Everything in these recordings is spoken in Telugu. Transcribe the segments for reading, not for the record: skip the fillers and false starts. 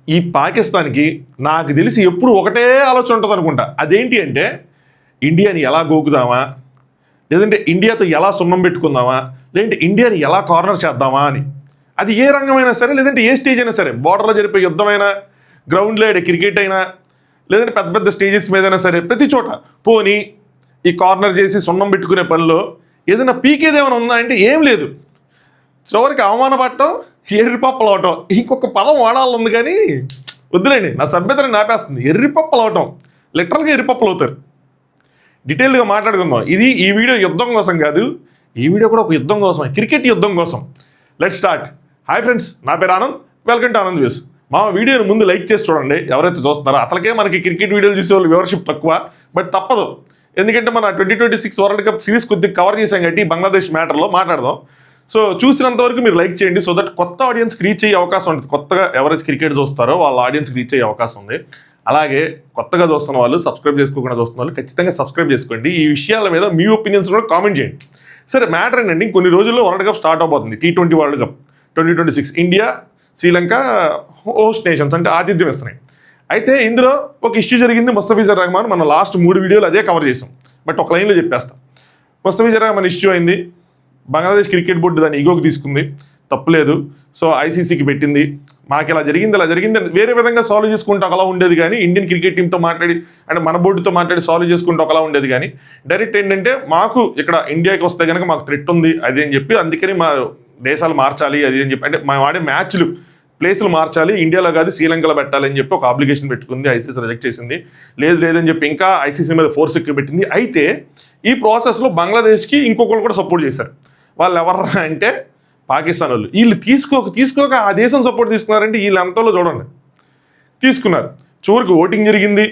ఈ పాకిస్తాన్కి నాకు తెలిసి ఎప్పుడు ఒకటే ఆలోచన ఉంటుంది అనుకుంటా. అదేంటి అంటే ఇండియాని ఎలా గోకుదామా, లేదంటే ఇండియాతో ఎలా సున్నం పెట్టుకుందామా, లేదంటే ఇండియాని ఎలా కార్నర్ చేద్దామా అని. అది ఏ రంగమైనా సరే, లేదంటే ఏ స్టేజ్ అయినా సరే, బార్డర్లో జరిపే యుద్ధమైనా, గ్రౌండ్లో ఆడే క్రికెట్ అయినా, లేదంటే పెద్ద పెద్ద స్టేజెస్ మీదైనా సరే, ప్రతి చోట పోనీ ఈ కార్నర్ చేసి సున్నం పెట్టుకునే పనిలో ఏదైనా పీకేదేమైనా ఉందా అంటే ఏం లేదు. చివరికి అవమానపడటం, ఎర్రిపప్పలు అవటం, ఇంకొక పదం వాడాలి ఉంది కానీ వద్దులేండి, నా సభ్యతని నాపేస్తుంది. ఎర్రిపప్పలు అవటం, లిటరల్గా ఎర్రిపప్పలు అవుతారు. డీటెయిల్గా మాట్లాడుకుందాం. ఇది ఈ వీడియో యుద్ధం కోసం కాదు, ఈ వీడియో కూడా ఒక యుద్ధం కోసమే, క్రికెట్ యుద్ధం కోసం. Let's start. హాయ్ ఫ్రెండ్స్, నా పేరు Anand, welcome to Anand views. మా వీడియోని ముందు లైక్ చేసి చూడండి ఎవరైతే చూస్తున్నారో. అసలుకే మనకి క్రికెట్ వీడియోలు చూసే వాళ్ళు వ్యూవర్షిప్ తక్కువ, బట్ తప్పదు, ఎందుకంటే మన 2026 వరల్డ్ కప్ సిరీస్ కొద్దిగా కవర్ చేసాం కాబట్టి బంగ్లాదేశ్ మ్యాటర్లో మాట్లాడదాం. సో చూసినంత వరకు మీరు లైక్ చేయండి, సో దట్ కొత్త ఆడియన్స్కి రీచ్ అయ్యే అవకాశం ఉంటుంది. కొత్తగా ఎవరైతే క్రికెట్ చూస్తారో వాళ్ళ ఆడియన్స్కి రీచ్ అయ్యే అవకాశం ఉంది. అలాగే కొత్తగా చూస్తున్న వాళ్ళు, సబ్స్క్రైబ్ చేసుకోకుండా చూస్తున్న వాళ్ళు ఖచ్చితంగా సబ్స్క్రైబ్ చేసుకోండి. ఈ విషయాల మీద మీ ఒపీనియన్స్ కూడా కామెంట్ చేయండి. సరే, మ్యాటర్ ఏంటండి, కొన్ని రోజుల్లో వరల్డ్ కప్ స్టార్ట్ అవబోతుంది. T20 world cup 2026. India, Sri Lanka host nations అంటే ఆతిథ్యం ఇస్తున్నాయి. అయితే ఇందులో ఒక ఇష్యూ జరిగింది. ముస్తఫిజుర్ రహమాన్, మన లాస్ట్ 3 వీడియోలు అదే కవర్ చేసాం, బట్ ఒక లైన్లో చెప్పేస్తాం. ముస్తఫిజుర్ రహమాన్ ఇష్యూ అయింది. బంగ్లాదేశ్ క్రికెట్ బోర్డు దాన్ని ఈగోకి తీసుకుంది, తప్పులేదు. సో ఐసీసీకి పెట్టింది. మాకు ఇలా జరిగింది, ఇలా జరిగింది, వేరే విధంగా సాల్వ్ చేసుకుంటూ ఒకలా ఉండేది కానీ, ఇండియన్ క్రికెట్ టీంతో మాట్లాడి అంటే మన బోర్డుతో మాట్లాడి సాల్వ్ చేసుకుంటూ ఒకలా ఉండేది కానీ, డైరెక్ట్ ఏంటంటే మాకు ఇక్కడ ఇండియాకి వస్తే కనుక మాకు థ్రెట్ ఉంది అది అని చెప్పి, అందుకని మా దేశాలు మార్చాలి అది అని చెప్పి, అంటే మేము ఆడే మ్యాచ్లు ప్లేసులు మార్చాలి, ఇండియాలో కాదు శ్రీలంకలో పెట్టాలని చెప్పి ఒక అప్లికేషన్ పెట్టుకుంది. ఐసీసీ రిజెక్ట్ చేసింది. లేదని చెప్పి ఇంకా ఐసీసీ మీద ఫోర్స్ ఎక్కువ పెట్టింది. అయితే ఈ ప్రాసెస్లో బంగ్లాదేశ్కి ఇంకొకరు కూడా సపోర్ట్ చేశారు. వాళ్ళు ఎవర్రా అంటే పాకిస్తాన్ వాళ్ళు. వీళ్ళు తీసుకోక ఆ దేశం సపోర్ట్ తీసుకున్నారంటే వీళ్ళు ఎంతలో చూడండి తీసుకున్నారు. చివరికి ఓటింగ్ జరిగింది.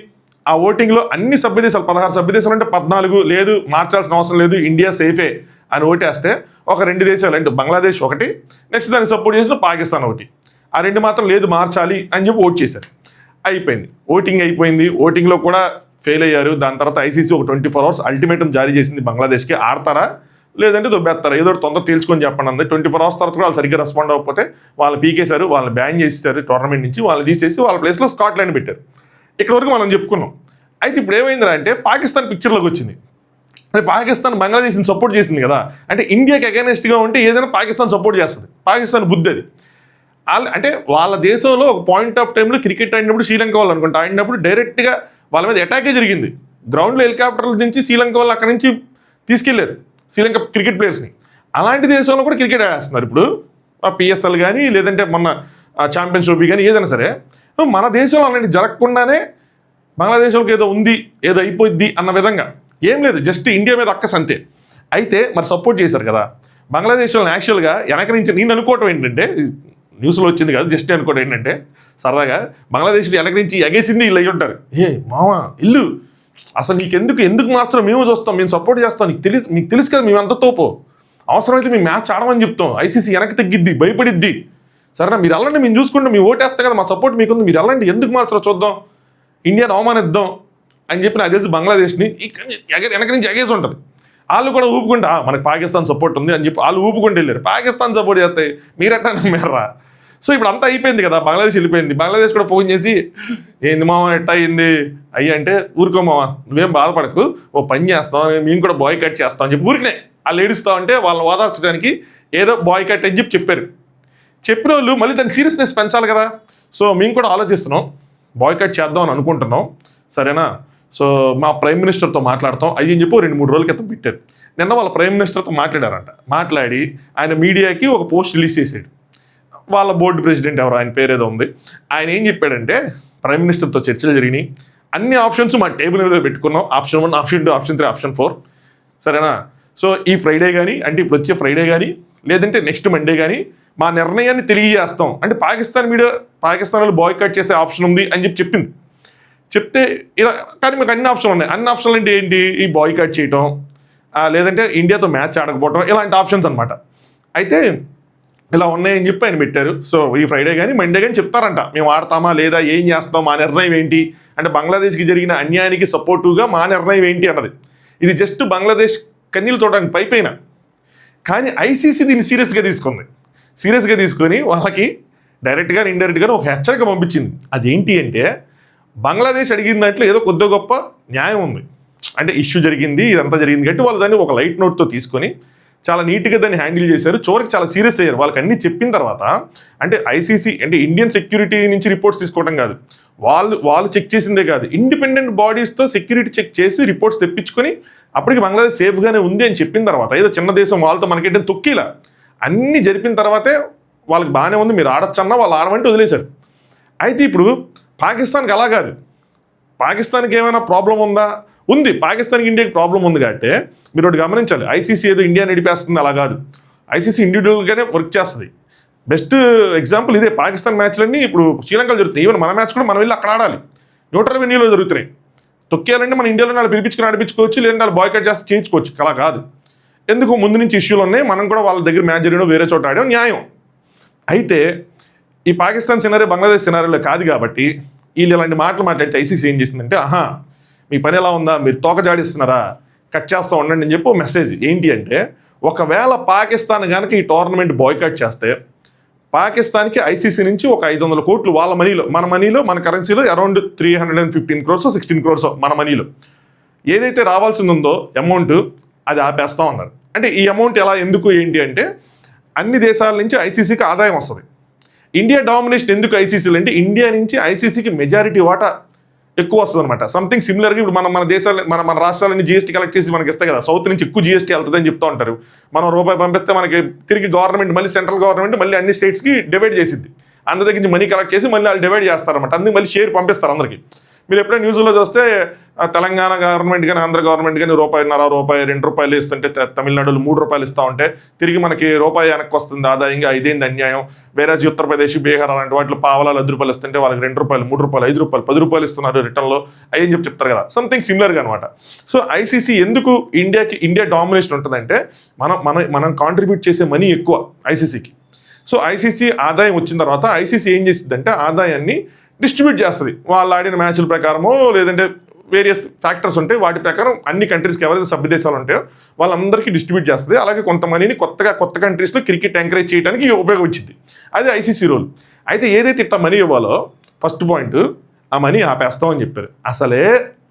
ఆ ఓటింగ్లో అన్ని సభ్య దేశాలు 16 సభ్య దేశాలు అంటే 14 లేదు మార్చాల్సిన అవసరం లేదు, ఇండియా సేఫే అని ఓటేస్తే ఒక 2 దేశాలు అంటే బంగ్లాదేశ్ ఒకటి, నెక్స్ట్ దాన్ని సపోర్ట్ చేసిన పాకిస్తాన్ ఒకటి, ఆ 2 మాత్రం లేదు మార్చాలి అని చెప్పి ఓట్ చేశారు. అయిపోయింది, ఓటింగ్ అయిపోయింది. ఓటింగ్లో కూడా ఫెయిల్ అయ్యారు. దాని తర్వాత ఐసీసీ ఒక 24 hours అల్టిమేటం జారీ చేసింది బంగ్లాదేశ్కి. ఆడతారా లేదంటే దొబ్బేస్తారా, ఏదో తొందర తేల్చుకొని చెప్పండి అంది. 24 hours తర్వాత కూడా వాళ్ళు సరిగ్గా రెస్పాండ్ అవ్వకపోతే వాళ్ళు పీకేశారు, వాళ్ళని బ్యాన్ చేసేసారు టోర్నమెంట్ నుంచి. వాళ్ళు తీసేసి వాళ్ళ ప్లేస్లో స్కాట్లాండ్ పెట్టారు. ఇక్కడ వరకు మనం చెప్పుకున్నాం. అయితే ఇప్పుడు ఏమైందిరా అంటే పాకిస్తాన్ పిక్చర్లోకి వచ్చింది. అంటే పాకిస్తాన్ బంగ్లాదేశ్ని సపోర్ట్ చేసింది కదా, అంటే ఇండియాకి అగైనెస్ట్గా ఉంటే ఏదైనా పాకిస్తాన్ సపోర్ట్ చేస్తుంది. పాకిస్తాన్ బుద్ధి అది. అంటే వాళ్ళ దేశంలో ఒక పాయింట్ ఆఫ్ టైంలో క్రికెట్ ఆడినప్పుడు శ్రీలంక వాళ్ళు అనుకుంటా ఆడినప్పుడు డైరెక్ట్గా వాళ్ళ మీద అటాకే జరిగింది. గ్రౌండ్లో హెలికాప్టర్ల నుంచి శ్రీలంక వాళ్ళు అక్కడి నుంచి తీసుకెళ్లారు శ్రీలంక క్రికెట్ ప్లేయర్స్ని. అలాంటి దేశంలో కూడా క్రికెట్ ఆడేస్తున్నారు ఇప్పుడు. పిఎస్ఎల్ కానీ లేదంటే మొన్న ఛాంపియన్స్ ట్రోఫీ కానీ ఏదైనా సరే. మన దేశంలో అలాంటి జరగకుండానే బంగ్లాదేశ్లోకి ఏదో ఉంది, ఏదో అయిపోద్ది అన్న విధంగా ఏం లేదు, జస్ట్ ఇండియా మీద అక్కస్ అంతే. అయితే మరి సపోర్ట్ చేశారు కదా బంగ్లాదేశ్లో. యాక్చువల్గా వెనక నుంచి నేను అనుకోవటం ఏంటంటే, న్యూస్లో వచ్చింది కాదు, జస్ట్ అనుకోవడం ఏంటంటే సరదాగా బంగ్లాదేశ్లో వెనక నుంచి ఎగేసింది వీళ్ళు అయ్యి ఉంటారు. మావా ఇల్లు అసలు ఎందుకు మార్చడం మేము చూస్తాం, మేము సపోర్ట్ చేస్తాం, మీకు తెలుసు కదా మేము అంత తోపో, అవసరమైతే మేము మ్యాచ్ ఆడమని చెప్తాం, ఐసీసీ వెనక్కి తగ్గిద్ది, భయపడిద్ది, సరేనా మీరు వెళ్ళండి, మేము చూసుకుంటాం, మేము ఓటేస్తాం కదా, మా సపోర్ట్ మీకుంది, మీరు వెళ్ళండి, ఎందుకు మార్చరో చూద్దాం, ఇండియాని అవమానిద్దాం అని చెప్పి నాకు తెలిసి బంగ్లాదేశ్ని వెనక నుంచి ఎగేసి ఉంటుంది. వాళ్ళు కూడా ఊపుకుంటా మనకి పాకిస్తాన్ సపోర్ట్ ఉంది అని చెప్పి వాళ్ళు ఊపుకుంటూ వెళ్ళారు. పాకిస్తాన్ సపోర్ట్ చేస్తాయి మీరెట్టా నమ్మారా? సో ఇప్పుడు అంతా అయిపోయింది కదా, బంగ్లాదేశ్ వెళ్ళిపోయింది. బంగ్లాదేశ్ కూడా ఫోన్ చేసి ఏంది మామ ఎట్టా అయింది అయ్యి అంటే, ఊరుకో మామ నువ్వేం బాధపడకు, ఓ పని చేస్తాం, మేము కూడా బాయ్ కట్ చేస్తాం అని చెప్పి ఊరికనే వాళ్ళు ఏడుస్తాం అంటే వాళ్ళని ఓదార్చడానికి ఏదో బాయ్ కట్ అని చెప్పి చెప్పిన వాళ్ళు మళ్ళీ దాని సీరియస్నెస్ పెంచాలి కదా. సో మేము కూడా ఆలోచిస్తున్నాం, బాయ్ కట్ చేద్దాం అని అనుకుంటున్నాం, సరేనా. సో మా ప్రైమ్ మినిస్టర్తో మాట్లాడతాం అది అని చెప్పి 2-3 రోజుల క్రితం పెట్టారు. నిన్న వాళ్ళ ప్రైమ్ మినిస్టర్తో మాట్లాడారంట. మాట్లాడి ఆయన మీడియాకి ఒక పోస్ట్ రిలీజ్ చేసాడు. వాళ్ళ బోర్డు ప్రెసిడెంట్ ఎవరు, ఆయన పేరు ఏదో ఉంది, ఆయన ఏం చెప్పాడంటే ప్రైమ్ మినిస్టర్తో చర్చలు జరిగినాయి, అన్ని ఆప్షన్స్ మా టేబుల్ మీద పెట్టుకున్నాం, ఆప్షన్ 1, ఆప్షన్ 2, ఆప్షన్ 3, ఆప్షన్ 4, సరేనా. సో ఈ ఫ్రైడే కానీ అంటే ఇప్పుడు వచ్చే ఫ్రైడే కానీ లేదంటే నెక్స్ట్ మండే కానీ మా నిర్ణయాన్ని తెలియజేస్తాం అంటే పాకిస్తాన్ వాళ్ళు బాయ్కాట్ చేసే ఆప్షన్ ఉంది అని చెప్పింది. చెప్తే ఇలా కానీ మీకు అన్ని ఆప్షన్లు ఉన్నాయి. అన్ని ఆప్షన్లు అంటే ఏంటి, ఈ బాయ్కాట్ చేయటం లేదంటే ఇండియాతో మ్యాచ్ ఆడకపోవటం, ఇలాంటి ఆప్షన్స్ అనమాట. అయితే ఇలా ఉన్నాయని చెప్పి ఆయన పెట్టారు. సో ఈ ఫ్రైడే కానీ మండే కానీ చెప్తారంట మేము ఆడతామా లేదా, ఏం చేస్తాం, మా నిర్ణయం ఏంటి అంటే బంగ్లాదేశ్కి జరిగిన అన్యాయానికి సపోర్టివ్గా మా నిర్ణయం ఏంటి అన్నది. ఇది జస్ట్ బంగ్లాదేశ్ కన్నీళ్ళు తోడడానికి పైపైన. కానీ ఐసీసీ దీన్ని సీరియస్గా తీసుకుంది. సీరియస్గా తీసుకొని వాళ్ళకి డైరెక్ట్గా ఇండైరెక్ట్గా ఒక హెచ్చరిక పంపించింది. అదేంటి అంటే బంగ్లాదేశ్ అడిగిన దాంట్లో ఏదో కొద్ది గొప్ప న్యాయం ఉంది. అంటే ఇష్యూ జరిగింది, ఇదంతా జరిగింది కాబట్టి వాళ్ళు దాన్ని ఒక లైట్ నోట్తో తీసుకొని చాలా నీట్గా దాన్ని హ్యాండిల్ చేశారు. చివరికి చాలా సీరియస్ అయ్యారు. వాళ్ళకి అన్ని చెప్పిన తర్వాత అంటే ఐసీసీ అంటే ఇండియన్ సెక్యూరిటీ నుంచి రిపోర్ట్స్ తీసుకోవడం కాదు, వాళ్ళు చెక్ చేసిందే కాదు, ఇండిపెండెంట్ బాడీస్తో సెక్యూరిటీ చెక్ చేసి రిపోర్ట్స్ తెప్పించుకొని అప్పటికి బంగ్లాదేశ్ సేఫ్గానే ఉంది అని చెప్పిన తర్వాత ఏదో చిన్న దేశం వాళ్ళతో మనకేంటే తొక్కిలా అన్నీ జరిపిన తర్వాతే వాళ్ళకి బాగానే ఉంది మీరు ఆడొచ్చన్నా వాళ్ళు ఆడమంటే వదిలేశారు. అయితే ఇప్పుడు పాకిస్తాన్కి అలా కాదు. పాకిస్తాన్కి ఏమైనా ప్రాబ్లం ఉందా? ఉంది. పాకిస్తాన్కి ఇండియాకి ప్రాబ్లం ఉంది కాబట్టి మీరు ఒకటి గమనించాలి. ఐసీసీ ఏదో ఇండియా నడిపేస్తుంది అలా కాదు. ఐసీసీ ఇండివిజువల్గానే వర్క్ చేస్తుంది. బెస్ట్ ఎగ్జాంపుల్ ఇదే. పాకిస్తాన్ మ్యాచ్లన్నీ ఇప్పుడు శ్రీలంకలో జరుగుతాయి. ఈవెన్ మన మ్యాచ్ కూడా మనం వెళ్ళి అక్కడ ఆడాలి. న్యూట్రల్ వెన్యూలో జరుగుతున్నాయి. తొక్కేయాలంటే మన ఇండియాలో వాళ్ళు పిలిపించుకుని ఆడిపించుకోవచ్చు, లేదంటే వాళ్ళు బాయ్కట్ చేస్తే చేయించుకోవచ్చు. అలా కాదు. ఎందుకు ముందు నుంచి ఇష్యూలు ఉన్నాయి, మనం కూడా వాళ్ళ దగ్గర మ్యాచ్ జరిగిన వేరే చోట ఆడాం, న్యాయం. అయితే ఈ పాకిస్తాన్ సినారీ బంగ్లాదేశ్ సినారీలో కాదు కాబట్టి వీళ్ళు ఇలాంటి మాటలు మాట్లాడితే ఐసీసీ ఏం చేసిందంటే మీ పని ఎలా ఉందా, మీరు తోక జాడిస్తున్నారా, కట్ చేస్తూ ఉండండి అని చెప్పి మెసేజ్. ఏంటి అంటే ఒకవేళ పాకిస్తాన్ కనుక ఈ టోర్నమెంట్ బాయ్కట్ చేస్తే పాకిస్తాన్కి ఐసీసీ నుంచి ఒక 500 కోట్లు వాళ్ళ మనీలో మన కరెన్సీలో అరౌండ్ 315 crores 16 crores మన మనీలో ఏదైతే రావాల్సింది ఉందో అమౌంట్ అది ఆపేస్తాం అన్నారు. అంటే ఈ అమౌంట్ ఎలా, ఎందుకు, ఏంటి అంటే అన్ని దేశాల నుంచి ఐసీసీకి ఆదాయం వస్తుంది. ఇండియా డామినేషన్ ఎందుకు ఐసీసీలో అంటే ఇండియా నుంచి ఐసీసీకి మెజారిటీ వాటా ఎక్కువ వస్తుంది అనమాట. సంథింగ్ సిమిలర్గా ఇప్పుడు మన దేశాలు మన రాష్ట్రాలన్నీ జీఎస్టీ కలెక్ట్ చేసి మనకి ఇస్తాయి కదా, సౌత్ నుంచి ఎక్కువ జీఎస్టీ వెళ్తుందని చెప్తూ ఉంటారు. మనం రూపాయి పంపిస్తే మనకి తిరిగి గవర్నమెంట్ మళ్ళీ సెంట్రల్ గవర్నమెంట్ మళ్ళీ అన్ని స్టేట్స్కి డివైడ్ చేసింది. అందరి దగ్గర నుంచి మనీ కలెక్ట్ చేసి మళ్ళీ వాళ్ళు డివైడ్ చేస్తారన్నమాట. అందుకు మళ్ళీ షేర్ పంపిస్తారు అందరికీ. మీరు ఎప్పుడైనా న్యూస్లో చూస్తే తెలంగాణ గవర్నమెంట్ కానీ ఆంధ్ర గవర్నమెంట్ కానీ ₹1.5 ₹2 ఇస్తుంటే తమిళనాడులో ₹3 ఇస్తూ ఉంటే తిరిగి మనకి రూపాయి వెనక్కి వస్తుంది ఆదాయంగా. ఇదేంది అన్యాయం. వేరే ఉత్తరప్రదేశ్, బీహార్ అలాంటి వాటిలో పావలాలు ₹10 ఇస్తుంటే వాళ్ళకి ₹2 ₹3 ₹5 ₹10 ఇస్తున్నారు రిటర్న్లో అయ్యని చెప్తారు కదా. సంథింగ్ సిమిలర్గా అనమాట. సో ఐసీసీ ఎందుకు ఇండియా డామినేషన్ ఉంటుందంటే మనం కాంట్రిబ్యూట్ చేసే మనీ ఎక్కువ ఐసీసీకి. సో ఐసీసీ ఆదాయం వచ్చిన తర్వాత ఐసీసీ ఏం చేసిందంటే ఆదాయాన్ని డిస్ట్రిబ్యూట్ చేస్తుంది. వాళ్ళు ఆడిన మ్యాచ్ల ప్రకారమో లేదంటే వేరియస్ ఫ్యాక్టర్స్ ఉంటాయి, వాటి ప్రకారం అన్ని కంట్రీస్కి ఎవరైతే సభ్య దేశాలు ఉంటాయో వాళ్ళందరికీ డిస్ట్రిబ్యూట్ చేస్తుంది. అలాగే కొంత మనీని కొత్త కంట్రీస్లో క్రికెట్ ఎంకరేజ్ చేయడానికి ఉపయోగించింది. అది ఐసీసీ రూల్. అయితే ఏదైతే ఇట్లా మనీ ఇవ్వాలో ఫస్ట్ పాయింట్ ఆ మనీ ఆపేస్తామని చెప్పారు. అసలే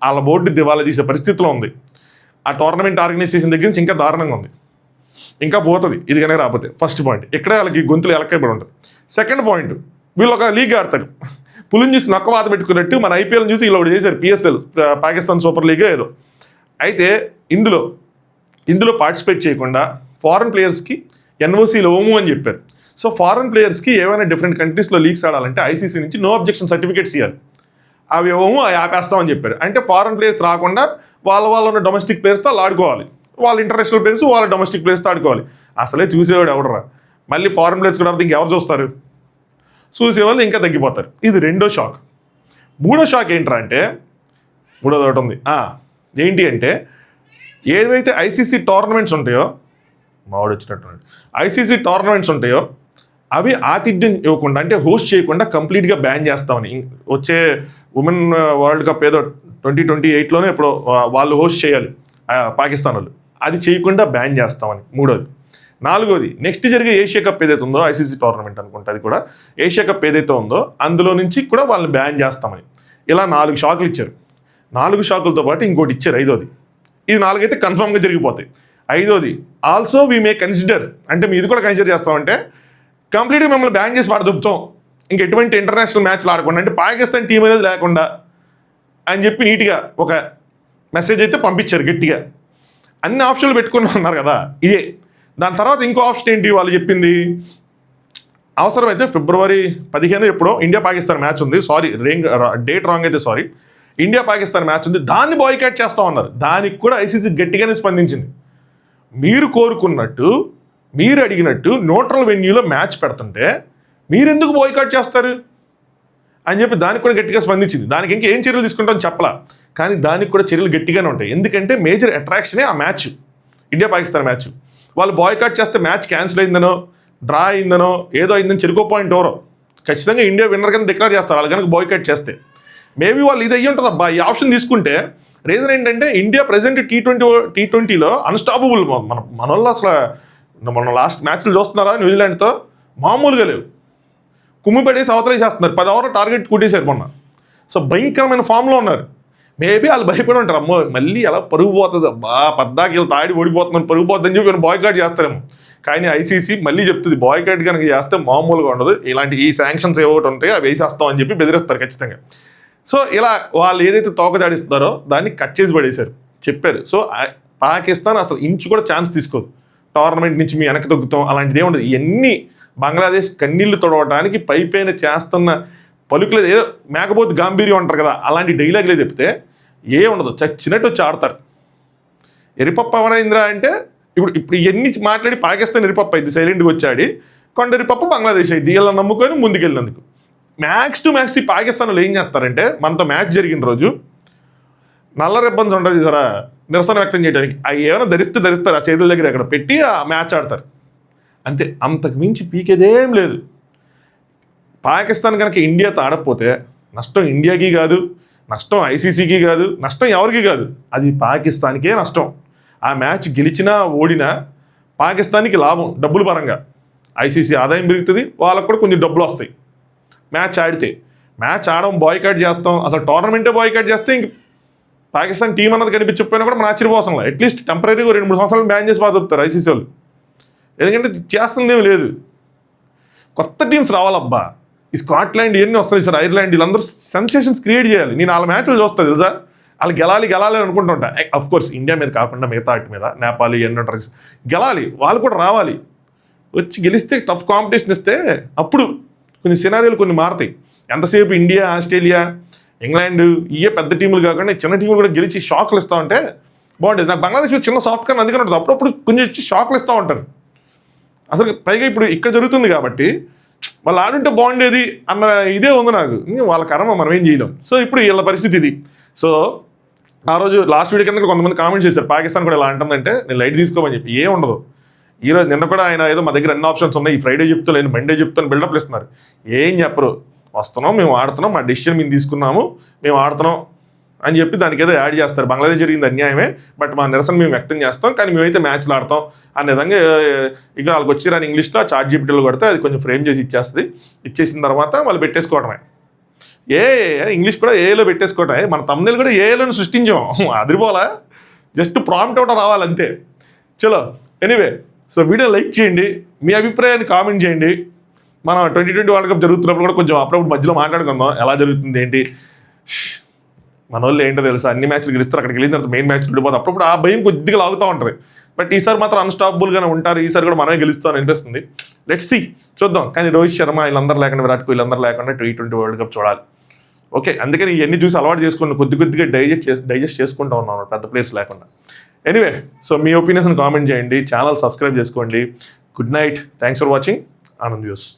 వాళ్ళ బోర్డు దివాలా తీసే పరిస్థితిలో ఉంది. ఆ టోర్నమెంట్ ఆర్గనైజేషన్ దగ్గర నుంచి ఇంకా దారుణంగా ఉంది, ఇంకా పోతుంది ఇది కనుక రాకపోతే. ఫస్ట్ పాయింట్ ఇక్కడే వాళ్ళకి గొంతులు ఎలక్కైపడి ఉంటుంది. సెకండ్ పాయింట్ వీళ్ళు ఒక లీగ్ ఆడతారు, పులిని చూసి నొక్క వాత పెట్టుకున్నట్టు మన ఐపీఎల్ చూసి ఇలా ఒకటి చేశారు, పిఎస్ఎల్ పాకిస్తాన్ సూపర్ లీగ్ ఏదో. అయితే ఇందులో పార్టిసిపేట్ చేయకుండా ఫారెన్ ప్లేయర్స్కి ఎన్ఓసీలో ఓము అని చెప్పారు. సో ఫారెన్ ప్లేయర్స్కి ఏమైనా డిఫరెంట్ కంట్రీస్లో లీగ్స్ ఆడాలంటే ఐసీసీ నుంచి నో అబ్జెక్షన్ సర్టిఫికేట్స్ ఇవ్వాలి. అవి ఓము అవి ఆపేస్తామని చెప్పారు. అంటే ఫారెన్ ప్లేయర్స్ రాకుండా వాళ్ళ ఉన్న డొమెస్టిక్ ప్లేయర్స్తో వాళ్ళు ఆడుకోవాలి, వాళ్ళ ఇంటర్నేషనల్ ప్లేయర్స్ వాళ్ళ డొమెస్టిక్ ప్లేయర్స్తో ఆడుకోవాలి. అసలే చూసేవాడు ఎవడరా, మళ్ళీ ఫారెన్ ప్లేయర్స్ కూడా ఇంకెవరు చూస్తారు, చూసేవాళ్ళు ఇంకా తగ్గిపోతారు. ఇది రెండో షాక్. మూడో షాక్ ఏంట్రా అంటే మూడోది ఒకటి ఉంది. ఏంటి అంటే ఏవైతే ఐసీసీ టోర్నమెంట్స్ ఉంటాయో మావాడు వచ్చినట్టు ఐసీసీ టోర్నమెంట్స్ ఉంటాయో అవి ఆతిథ్యం ఇవ్వకుండా అంటే హోస్ట్ చేయకుండా కంప్లీట్గా బ్యాన్ చేస్తామని. వచ్చే ఉమెన్ వరల్డ్ కప్ ఏదో 2028లోనే ఇప్పుడు వాళ్ళు హోస్ట్ చేయాలి పాకిస్తాన్ వాళ్ళు, అది చేయకుండా బ్యాన్ చేస్తామని మూడోది. నాలుగోది నెక్స్ట్ జరిగే ఏషియా కప్ ఏదైతే ఉందో ఐసీసీ టోర్నమెంట్ అనుకుంటే అది కూడా ఏషియా కప్ ఏదైతే ఉందో అందులో నుంచి కూడా వాళ్ళని బ్యాన్ చేస్తామని. ఇలా 4 షాకులు ఇచ్చారు. 4 షాకులతో పాటు ఇంకోటి ఇచ్చారు ఐదోది. ఇది 4 అయితే కన్ఫామ్గా జరిగిపోతాయి. ఐదోది ఆల్సో వీ మే కన్సిడర్, అంటే మీ ఇది కూడా కన్సిడర్ చేస్తామంటే కంప్లీట్గా మిమ్మల్ని బ్యాన్ చేసి దొబ్బుతాం, ఇంక ఎటువంటి ఇంటర్నేషనల్ మ్యాచ్లు ఆడకుండా, అంటే పాకిస్తాన్ టీం అనేది లేకుండా అని చెప్పి నీట్గా ఒక మెసేజ్ అయితే పంపించారు గట్టిగా. అన్ని ఆప్షన్లు పెట్టుకుని ఉన్నారు కదా ఇదే. దాని తర్వాత ఇంకో ఆప్షన్ ఏంటి వాళ్ళు చెప్పింది, అవసరమైతే ఫిబ్రవరి 15 ఎప్పుడో ఇండియా పాకిస్తాన్ మ్యాచ్ ఉంది, డేట్ రాంగ్ అయితే సారీ, ఇండియా పాకిస్తాన్ మ్యాచ్ ఉంది, దాన్ని బాయ్కాట్ చేస్తా ఉన్నారు. దానికి కూడా ఐసీసీ గట్టిగానే స్పందించింది. మీరు కోరుకున్నట్టు మీరు అడిగినట్టు న్యూట్రల్ వెన్యూలో మ్యాచ్ పెడుతుంటే మీరెందుకు బాయ్కాట్ చేస్తారు అని చెప్పి దానికి కూడా గట్టిగా స్పందించింది. దానికి ఇంకేం చర్యలు తీసుకుంటామని చెప్పలా, కానీ దానికి కూడా చర్యలు గట్టిగానే ఉంటాయి. ఎందుకంటే మేజర్ అట్రాక్షనే ఆ మ్యాచ్, ఇండియా పాకిస్తాన్ మ్యాచ్. వాళ్ళు బాయ్కాట్ చేస్తే మ్యాచ్ క్యాన్సిల్ అయిందనో డ్రా అయిందనో ఏదో అయిందని చెరుకో పాయింట్ ఎవరో ఖచ్చితంగా ఇండియా విన్నర్ కింద డిక్లేర్ చేస్తారు వాళ్ళు కనుక బాయ్కాట్ చేస్తే. మేబీ వాళ్ళు ఇది అయ్యి ఉంటుంది అబ్బా ఈ ఆప్షన్ తీసుకుంటే. రీజన్ ఏంటంటే ఇండియా ప్రజెంట్ T20లో అన్స్టాపబుల్. మన వాళ్ళు అసలు మన లాస్ట్ మ్యాచ్లు చూస్తున్నారా న్యూజిలాండ్తో, మామూలుగా లేవు. కుమ్మి పడేసి అవతల చేస్తున్నారు, 10 ఓవర్లు టార్గెట్ కొట్టేశారు మొన్న. సో భయంకరమైన ఫామ్లో ఉన్నారు. మేబీ వాళ్ళు భయపడి ఉంటారు, అమ్మో మళ్ళీ ఎలా పరుగు పోతుంది, పద్దాకి వీళ్ళు తాడి ఓడిపోతున్నాను, పరుగు పోతుందని చెప్పి బాయ్కాట్ చేస్తారేమో. కానీ ఐసీసీ మళ్ళీ చెప్తుంది, బాయ్కాట్ కనుక చేస్తే మామూలుగా ఉండదు, ఇలాంటి ఈ శాంక్షన్స్ ఏవోటి ఉంటాయి అవి వేసేస్తాం అని చెప్పి బెదిరిస్తారు ఖచ్చితంగా. సో ఇలా వాళ్ళు ఏదైతే తోక జాడిస్తారో దాన్ని కట్ చేసి పడేశారు, చెప్పారు. సో పాకిస్తాన్ అసలు ఇంచు కూడా ఛాన్స్ తీసుకోదు, టోర్నమెంట్ నుంచి మీ వెనక్కి తగ్గుతాం అలాంటిది ఏముండదు. ఇవన్నీ బంగ్లాదేశ్ కన్నీళ్లు తొడవడానికి పైపైన చేస్తున్న పలుకులేదు, ఏదో మేకపోతే గాంభీర్యం అంటారు కదా, అలాంటి డైలాగులే చెప్తే ఏ ఉండదు, చచ్చినట్టు వచ్చి ఆడతారు. ఎరిపప్ప అమరేంద్ర అంటే ఇప్పుడు ఇవన్నీ మాట్లాడి పాకిస్తాన్ ఎరిపప్ప అయింది, సైలెంట్గా వచ్చాడి, కొండ ఎరిపప్ప బంగ్లాదేశ్ అయింది, ఇలా నమ్ముకొని ముందుకెళ్ళినందుకు. మ్యాక్స్ టు మ్యాక్స్ ఈ పాకిస్తాన్లో ఏం చేస్తారంటే, మనతో మ్యాచ్ జరిగిన రోజు నల్ల రిబ్బన్స్ ఉంటుంది సరా నిరసన వ్యక్తం చేయడానికి, అవి ఏమైనా ధరిస్తారు, ఆ చేతుల దగ్గర అక్కడ పెట్టి ఆ మ్యాచ్ ఆడతారు అంతే, అంతకు మించి పీకేదేం లేదు. పాకిస్తాన్ కనుక ఇండియాతో ఆడకపోతే నష్టం ఇండియాకి కాదు, నష్టం ఐసీసీకి కాదు, నష్టం ఎవరికి కాదు, అది పాకిస్తాన్కే నష్టం. ఆ మ్యాచ్ గెలిచినా ఓడినా పాకిస్తాన్కి లాభం డబ్బుల పరంగా, ఐసీసీ ఆదాయం పెరుగుతుంది, వాళ్ళకు కూడా కొంచెం డబ్బులు వస్తాయి. మ్యాచ్ ఆడితే మ్యాచ్ ఆడడం బాయ్కాట్ చేస్తాం, అసలు టోర్నమెంటే బాయ్కాట్ చేస్తే ఇంక పాకిస్తాన్ టీం అన్నది కనిపించకపోయినా కూడా మన ఆశ్చర్యపోసం, అట్లీస్ట్ టెంపరీగా 2-3 సంవత్సరాలు బ్యాన్ చేసి బాధపడతారు ఐసీసీ వాళ్ళు, ఎందుకంటే చేస్తుందేమి లేదు. కొత్త టీమ్స్ రావాలబ్బా, ఈ స్కాట్లాండ్ ఇవన్నీ వస్తాయి సార్, ఐర్లాండ్ వీళ్ళందరూ సెన్సేషన్స్ క్రియేట్ చేయాలి. నేను వాళ్ళ మ్యాచ్లు చూస్తాను తెలుసా, వాళ్ళు గెలాలి అనుకుంటుంటా. అఫ్ కోర్స్ ఇండియా మీద కాకుండా మిగతా వాటి మీద, నేపాల్ ఇవన్నీ ఉంటారు, గెలాలి, వాళ్ళు కూడా రావాలి, వచ్చి గెలిస్తే టఫ్ కాంపిటీషన్ ఇస్తే అప్పుడు కొన్ని సినారియోలు కొన్ని మారుతాయి. ఎంతసేపు ఇండియా, ఆస్ట్రేలియా, ఇంగ్లాండ్ ఇవే పెద్ద టీములు కాకుండా చిన్న టీములు కూడా గెలిచి షాక్లు ఇస్తూ ఉంటే బాగుంటుంది. నాకు బంగ్లాదేశ్ చిన్న సాఫ్ట్ కార్న్ అందుకని ఉంటుంది, అప్పుడప్పుడు కొంచెం వచ్చి షాక్లు ఇస్తూ ఉంటారు. అసలు పైగా ఇప్పుడు ఇక్కడ జరుగుతుంది కాబట్టి వాళ్ళు ఆడుంటే బాగుండేది అన్న ఇదే ఉంది నాకు, వాళ్ళ కర్మ మనం ఏం చేయలేం. సో ఇప్పుడు వీళ్ళ పరిస్థితి ఇది. సో ఆ రోజు లాస్ట్ వీడియో కింద కొంతమంది కామెంట్స్ చేశారు, పాకిస్తాన్ కూడా ఇలా అంటుందంటే నేను లైట్ తీసుకోమని చెప్పి. ఏం ఉండదు, ఈరోజు నిన్న కూడా ఆయన ఏదో మా దగ్గర అన్ని ఆప్షన్స్ ఉన్నాయి, ఈ ఫ్రైడే చెప్తాను, నేను మండే చెప్తాను బిల్డప్లు ఇస్తున్నారు. ఏం చెప్పరు, వస్తున్నాం మేము ఆడుతున్నాం, మా డెసిషన్ మేము తీసుకున్నాము, మేము ఆడుతున్నాం అని చెప్పి దానికి ఏదో యాడ్ చేస్తారు. బంగ్లాదేశ్ జరిగింది అన్యాయమే, బట్ మా నిరసన మేము వ్యక్తం చేస్తాం, కానీ మేమైతే మ్యాచ్లు ఆడతాం అనే విధంగా ఇక వాళ్ళకి వచ్చిరాని ఇంగ్లీష్లో చాట్ జీపీటీలో కొడితే అది కొంచెం ఫ్రేమ్ చేసి ఇచ్చేస్తుంది. ఇచ్చేసిన తర్వాత వాళ్ళు పెట్టేసుకోవడమే, ఇంగ్లీష్ కూడా ఏలో పెట్టేసుకోవటమే. మన తమిళ కూడా ఏలోని సృష్టించాం, అదిరిపోలా, జస్ట్ ప్రాంప్ట్ అవుట్ రావాలంతే. చలో ఎనీవే, సో వీడియో లైక్ చేయండి, మీ అభిప్రాయాన్ని కామెంట్ చేయండి. మనం 2020 వరల్డ్ కప్ జరుగుతున్నప్పుడు కూడా కొంచెం అప్పుడప్పుడు మధ్యలో మాట్లాడుకుందాం, ఎలా జరుగుతుంది ఏంటి. మన వాళ్ళు ఏంటో తెలుసా, అన్ని మ్యాచ్లు గెలుస్తారు, అక్కడికి వెళ్ళిన తర్వాత మెయిన్ మ్యాచ్ వెళ్ళిపోతుంది, అప్పుడప్పుడు ఆ భయం కొద్దిగా లాగుతూ ఉంటుంది. బట్ ఈసారి మాత్రం అన్స్టాపబుల్గానే ఉంటారు, ఈసారి కూడా మనమే గెలుస్తామని అనిపిస్తుంది. లెట్స్ సీ, చూద్దాం. కానీ రోహిత్ శర్మ వీళ్ళందరూ లేకుండా, విరాట్ కోహ్లీ అందరూ లేకుండా T20 వరల్డ్ కప్ చూడాలి. ఓకే, అందుకని ఇవన్నీ చూసి అలవాటు చేసుకుని కొద్దిగా డైజెస్ట్ చేసుకుంటూ ఉన్నాను పెద్ద ప్లేయర్స్ లేకుండా. ఎనీవే, సో మీ ఒపీనియన్స్ని కామెంట్ చేయండి, ఛానల్ సబ్స్క్రైబ్ చేసుకోండి. Good night, thanks for watching Anand views.